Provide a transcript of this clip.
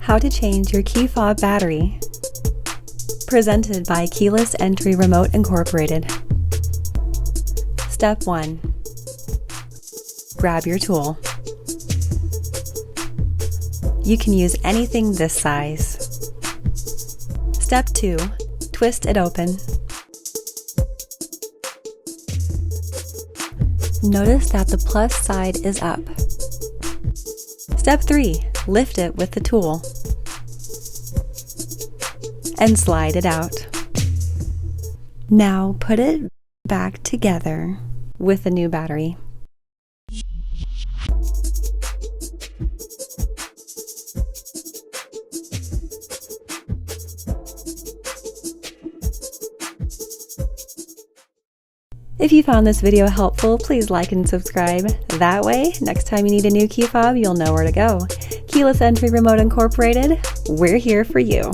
How to change your key fob battery. Presented by Keyless Entry Remote Incorporated. Step 1. Grab your tool. You can use anything this size. Step 2. Twist it open. Notice that the plus side is up. Step 3. Lift it with the tool and slide it out. Now put it back together with the new battery. If you found this video helpful, please like and subscribe. That way, next time you need a new key fob, you'll know where to go. Keyless Entry Remote Incorporated, we're here for you.